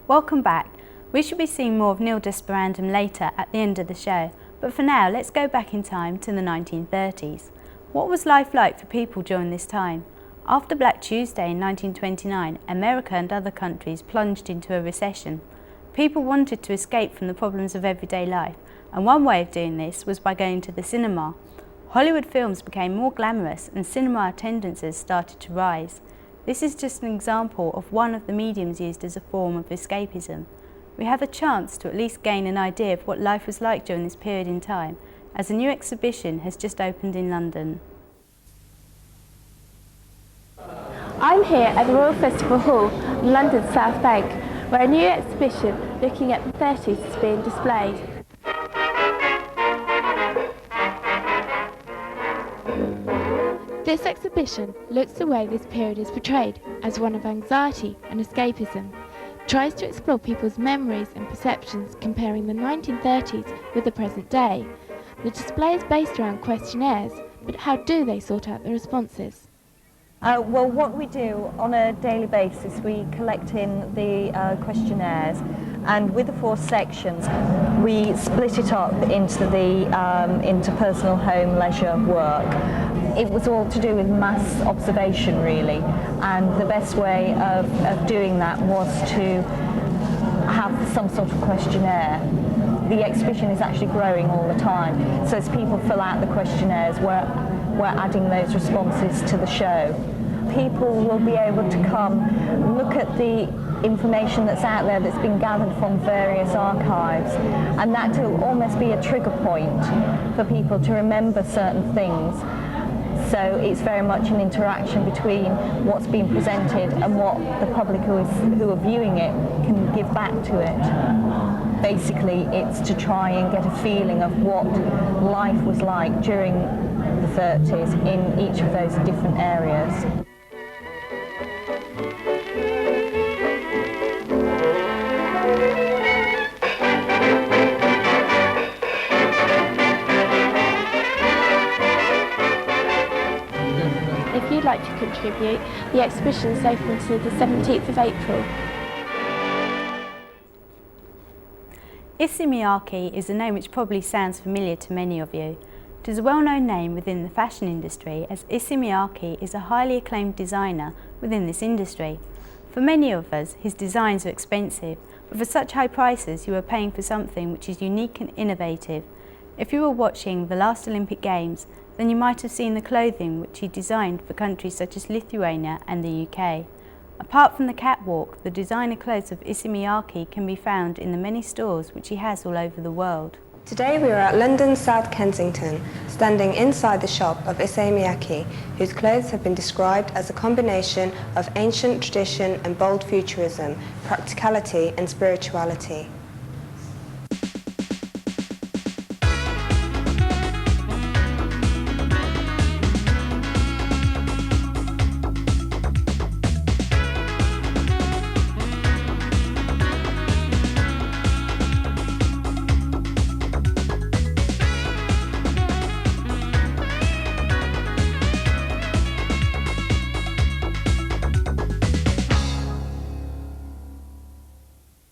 Welcome back. We should be seeing more of Neil Desperandum later at the end of the show, but for now let's go back in time to the 1930s. What was life like for people during this time? After Black Tuesday in 1929, America and other countries plunged into a recession. People wanted to escape from the problems of everyday life, and one way of doing this was by going to the cinema. Hollywood films became more glamorous and cinema attendances started to rise. This is just an example of one of the mediums used as a form of escapism. We have a chance to at least gain an idea of what life was like during this period in time, as a new exhibition has just opened in London. I'm here at the Royal Festival Hall, London's South Bank, where a new exhibition looking at the 30s is being displayed. This exhibition looks the way this period is portrayed as one of anxiety and escapism, tries to explore people's memories and perceptions comparing the 1930s with the present day. The display is based around questionnaires, but how do they sort out the responses? Well, what we do on a daily basis, we collect in the questionnaires, and with the 4 sections, we split it up into personal, home, leisure, work. It was all to do with mass observation, really, and the best way of doing that was to have some sort of questionnaire. The exhibition is actually growing all the time, so as people fill out the questionnaires, we're adding those responses to the show. People will be able to come look at the information that's out there that's been gathered from various archives, and that will almost be a trigger point for people to remember certain things. So it's very much an interaction between what's being presented and what the public who are viewing it can give back to it. Basically, it's to try and get a feeling of what life was like during the 30s in each of those different areas. If you'd like to contribute, the exhibition is open until the 17th of April. Issey Miyake is a name which probably sounds familiar to many of you. It is a well-known name within the fashion industry, as Issey Miyake is a highly acclaimed designer within this industry. For many of us, his designs are expensive, but for such high prices you are paying for something which is unique and innovative. If you were watching the last Olympic Games, then you might have seen the clothing which he designed for countries such as Lithuania and the UK. Apart from the catwalk, the designer clothes of Issey Miyake can be found in the many stores which he has all over the world. Today we are at London's South Kensington, standing inside the shop of Issey Miyake, whose clothes have been described as a combination of ancient tradition and bold futurism, practicality and spirituality.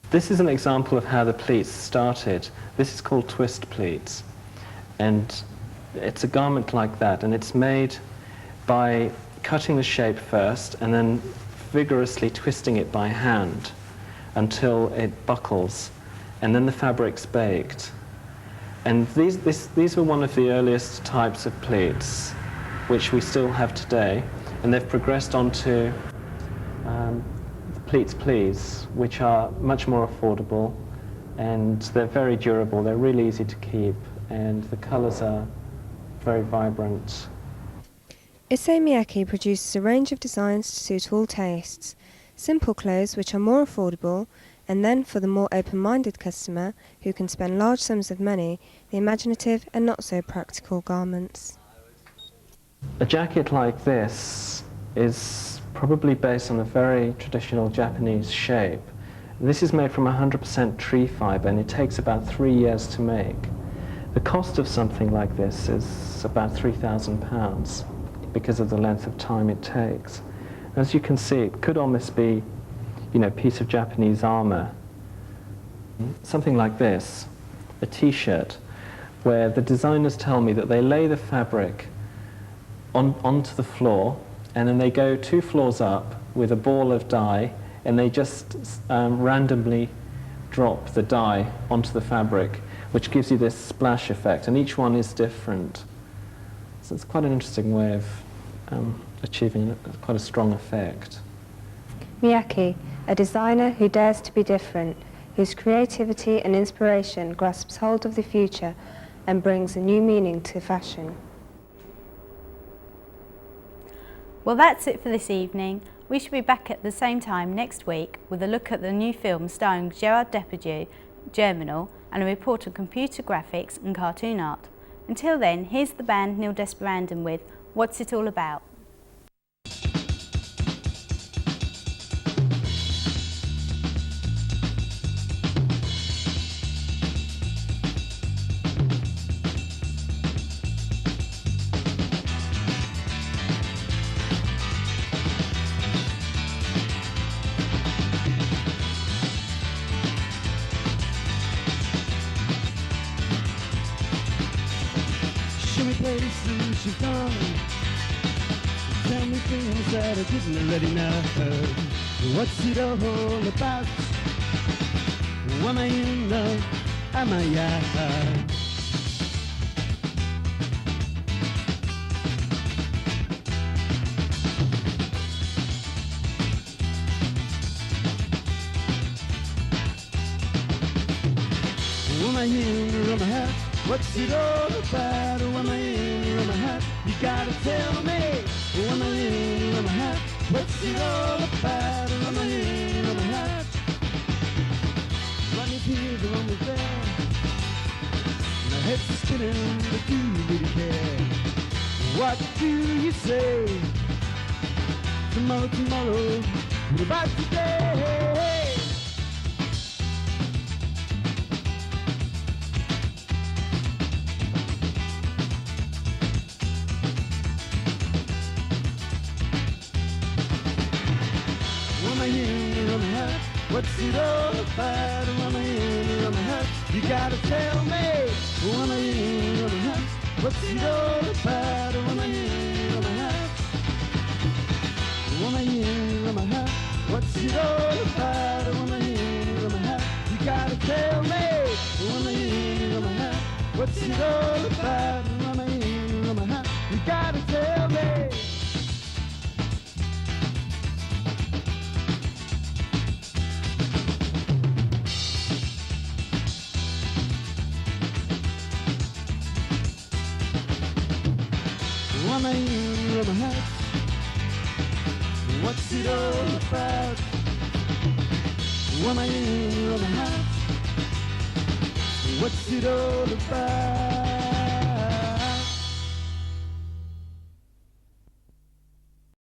This is an example of how the pleats started. This is called twist pleats, and it's a garment like that, and it's made by cutting the shape first and then vigorously twisting it by hand until it buckles, and then the fabric's baked. And these were one of the earliest types of pleats which we still have today, and they've progressed onto pleats please, which are much more affordable, and they're very durable, they're really easy to keep, and the colours are very vibrant. Issey Miyake produces a range of designs to suit all tastes. Simple clothes which are more affordable, and then for the more open-minded customer who can spend large sums of money, the imaginative and not so practical garments. A jacket like this is probably based on a very traditional Japanese shape. This is made from 100% tree fibre, and it takes about 3 years to make. The cost of something like this is about £3,000 because of the length of time it takes. As you can see, it could almost be, a piece of Japanese armour something like this, a t-shirt, where the designers tell me that they lay the fabric onto the floor, and then they go 2 floors up with a ball of dye, and they just randomly drop the dye onto the fabric, which gives you this splash effect, and each one is different. So it's quite an interesting way of achieving quite a strong effect. Miyake, a designer who dares to be different, whose creativity and inspiration grasps hold of the future and brings a new meaning to fashion. Well, that's it for this evening. We shall be back at the same time next week with a look at the new film starring Gerard Depardieu, Germinal, and a report on computer graphics and cartoon art. Until then, here's the band Nil Desperandum with What's It All About? Show me places you've gone. Tell me things that I didn't already know. What's it all about? Am I in love? Am I out? Am I in or am I out? What's it all about? Oh, am I in or am I out? You gotta tell me. Oh, am I in or am I out? What's it all about? Oh, am I in or am I out? Running here, the one was there. My head's spinning, but do you really care? What do you say? Tomorrow, tomorrow, what about today? What's it all about? Am I in or am I out? You gotta tell me. Oh, am I in or am I out? What's it all about? Oh, am I in or am I out? Oh, am I in or am I out? What's it all about? Oh, am I in or am I out? You gotta tell me. Oh, am I in or am I out? What's it all about? Oh, am I in or am I out? You gotta tell me. Am I in or am I out? What's it all about? Am I in or am I out? What's it all about?